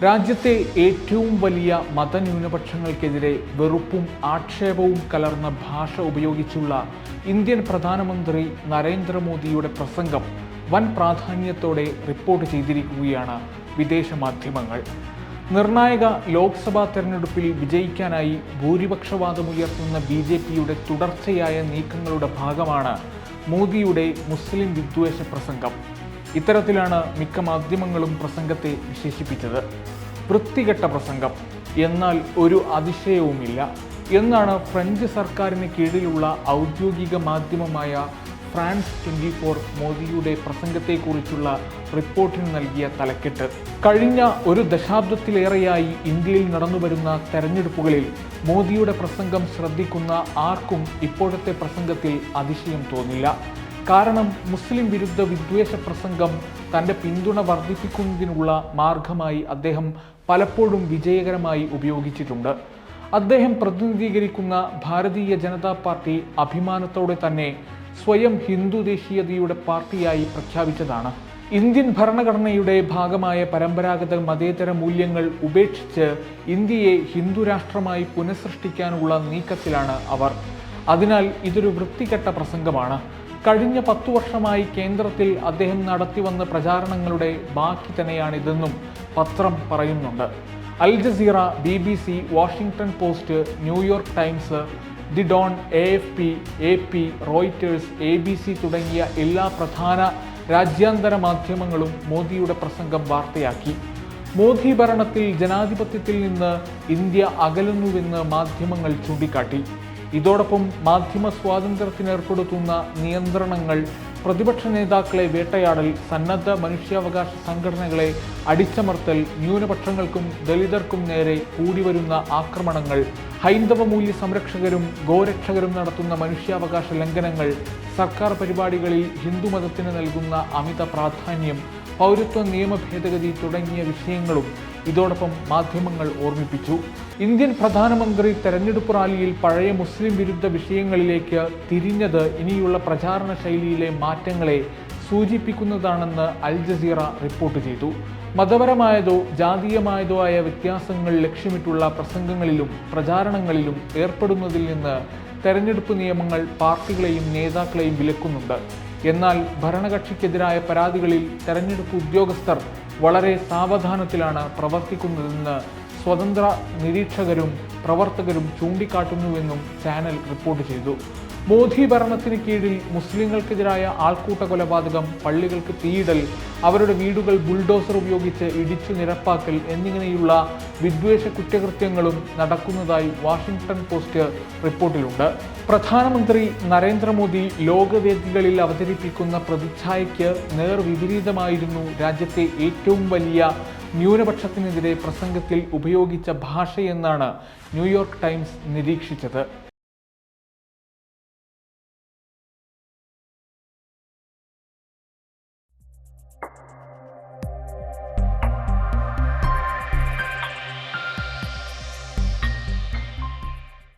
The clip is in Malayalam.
രാജ്യത്തെ ഏറ്റവും വലിയ മതന്യൂനപക്ഷങ്ങൾക്കെതിരെ വെറുപ്പും ആക്ഷേപവും കലർന്ന ഭാഷ ഉപയോഗിച്ചുള്ള ഇന്ത്യൻ പ്രധാനമന്ത്രി നരേന്ദ്രമോദിയുടെ പ്രസംഗം വൻ പ്രാധാന്യത്തോടെ റിപ്പോർട്ട് ചെയ്തിരിക്കുകയാണ് വിദേശ മാധ്യമങ്ങൾ. നിർണായക ലോക്സഭാ തെരഞ്ഞെടുപ്പിൽ വിജയിക്കാനായി ഭൂരിപക്ഷവാദമുയർത്തുന്ന BJPയുടെ തുടർച്ചയായ നീക്കങ്ങളുടെ ഭാഗമാണ് മോദിയുടെ മുസ്ലിം വിദ്വേഷ പ്രസംഗം. ഇത്തരത്തിലാണ് മിക്ക മാധ്യമങ്ങളും പ്രസംഗത്തെ വിശേഷിപ്പിച്ചത്. വൃത്തികെട്ട പ്രസംഗം, എന്നാൽ ഒരു അതിശയവുമില്ല എന്നാണ് ഫ്രഞ്ച് സർക്കാരിന് കീഴിലുള്ള ഔദ്യോഗിക മാധ്യമമായ ഫ്രാൻസ് 24 മോദിയുടെ പ്രസംഗത്തെക്കുറിച്ചുള്ള റിപ്പോർട്ടിന് നൽകിയ തലക്കെട്ട്. കഴിഞ്ഞ ഒരു ദശാബ്ദത്തിലേറെയായി ഇന്ത്യയിൽ നടന്നുവരുന്ന തെരഞ്ഞെടുപ്പുകളിൽ മോദിയുടെ പ്രസംഗം ശ്രദ്ധിക്കുന്ന ആർക്കും ഇപ്പോഴത്തെ പ്രസംഗത്തിൽ അതിശയം തോന്നില്ല. കാരണം മുസ്ലിം വിരുദ്ധ വിദ്വേഷ പ്രസംഗം തൻ്റെ പിന്തുണ വർദ്ധിപ്പിക്കുന്നതിനുള്ള മാർഗമായി അദ്ദേഹം പലപ്പോഴും വിജയകരമായി ഉപയോഗിച്ചിട്ടുണ്ട്. അദ്ദേഹം പ്രതിനിധീകരിക്കുന്ന ഭാരതീയ ജനതാ പാർട്ടി അഭിമാനത്തോടെ തന്നെ സ്വയം ഹിന്ദു ദേശീയതയുടെ പാർട്ടിയായി പ്രഖ്യാപിച്ചതാണ്. ഇന്ത്യൻ ഭരണഘടനയുടെ ഭാഗമായ പരമ്പരാഗത മതേതര മൂല്യങ്ങൾ ഉപേക്ഷിച്ച് ഇന്ത്യയെ ഹിന്ദു രാഷ്ട്രമായി പുനഃസൃഷ്ടിക്കാനുള്ള നീക്കത്തിലാണ് അവർ. അതിനാൽ ഇതൊരു വൃത്തികെട്ട പ്രസംഗമാണ്. കഴിഞ്ഞ 10 വർഷമായി കേന്ദ്രത്തിൽ അദ്ദേഹം നടത്തിവന്ന പ്രചാരണങ്ങളുടെ ബാക്കി തന്നെയാണിതെന്നും പത്രം പറയുന്നുണ്ട്. Al Jazeera, BBC, Washington Post, New York Times, the Dawn, AFP, AP, Reuters, ABC തുടങ്ങിയ എല്ലാ പ്രധാന രാജ്യാന്തര മാധ്യമങ്ങളും മോദിയുടെ പ്രസംഗം വാർത്തയാക്കി. മോദി ഭരണത്തിൽ ജനാധിപത്യത്തിൽ നിന്ന് ഇന്ത്യ അകലുന്നുവെന്ന് മാധ്യമങ്ങൾ ചൂണ്ടിക്കാട്ടി. ഇതോടൊപ്പം മാധ്യമ സ്വാതന്ത്ര്യത്തിന് ഏർപ്പെടുത്തുന്ന നിയന്ത്രണങ്ങൾ, പ്രതിപക്ഷ നേതാക്കളെ വേട്ടയാടൽ, സന്നദ്ധ മനുഷ്യാവകാശ സംഘടനകളെ അടിച്ചമർത്തൽ, ന്യൂനപക്ഷങ്ങൾക്കും ദളിതർക്കും നേരെ കൂടിവരുന്ന ആക്രമണങ്ങൾ, ഹൈന്ദവ മൂല്യ സംരക്ഷകരും ഗോരക്ഷകരും നടത്തുന്ന മനുഷ്യാവകാശ ലംഘനങ്ങൾ, സർക്കാർ പരിപാടികളിൽ ഹിന്ദുമതത്തിന് നൽകുന്ന അമിത പ്രാധാന്യം, പൗരത്വ നിയമ ഭേദഗതി തുടങ്ങിയ വിഷയങ്ങളും ഇതോടൊപ്പം മാധ്യമങ്ങൾ ഓർമ്മിപ്പിച്ചു. ഇന്ത്യൻ പ്രധാനമന്ത്രി തെരഞ്ഞെടുപ്പ് റാലിയിൽ പഴയ മുസ്ലിം വിരുദ്ധ വിഷയങ്ങളിലേക്ക് തിരിഞ്ഞത് ഇനിയുള്ള പ്രചാരണ ശൈലിയിലെ മാറ്റങ്ങളെ സൂചിപ്പിക്കുന്നതാണെന്ന് അൽ ജസീറ റിപ്പോർട്ട് ചെയ്തു. മതപരമായതോ ജാതീയമായതോ ആയ വ്യത്യാസങ്ങൾ ലക്ഷ്യമിട്ടുള്ള പ്രസംഗങ്ങളിലും പ്രചാരണങ്ങളിലും ഏർപ്പെടുന്നതിൽ നിന്ന് തെരഞ്ഞെടുപ്പ് നിയമങ്ങൾ പാർട്ടികളെയും നേതാക്കളെയും വിലക്കുന്നുണ്ട്. എന്നാൽ ഭരണകക്ഷിക്കെതിരായ പരാതികളിൽ തെരഞ്ഞെടുപ്പ് ഉദ്യോഗസ്ഥർ വളരെ സാവധാനത്തിലാണ് പ്രവർത്തിക്കുന്നതെന്ന് സ്വതന്ത്ര നിരീക്ഷകരും പ്രവർത്തകരും ചൂണ്ടിക്കാട്ടുന്നുവെന്നും ചാനൽ റിപ്പോർട്ട് ചെയ്തു. മോദി ഭരണത്തിന് കീഴിൽ മുസ്ലിങ്ങൾക്കെതിരായ ആൾക്കൂട്ട കൊലപാതകം, പള്ളികൾക്ക് തീയിടൽ, അവരുടെ വീടുകൾ ബുൾഡോസർ ഉപയോഗിച്ച് ഇടിച്ചു നിരപ്പാക്കൽ എന്നിങ്ങനെയുള്ള വിദ്വേഷ കുറ്റകൃത്യങ്ങളും നടക്കുന്നതായി വാഷിംഗ്ടൺ പോസ്റ്റ് റിപ്പോർട്ടിലുണ്ട്. പ്രധാനമന്ത്രി നരേന്ദ്രമോദി ലോകവേദികളിൽ അവതരിപ്പിക്കുന്ന പ്രതിച്ഛായയ്ക്ക് നേർവിപരീതമായിരുന്നു രാജ്യത്തെ ഏറ്റവും വലിയ ന്യൂനപക്ഷത്തിനെതിരെ പ്രസംഗത്തിൽ ഉപയോഗിച്ച ഭാഷയെന്നാണ് ന്യൂയോർക്ക് ടൈംസ് നിരീക്ഷിച്ചത്.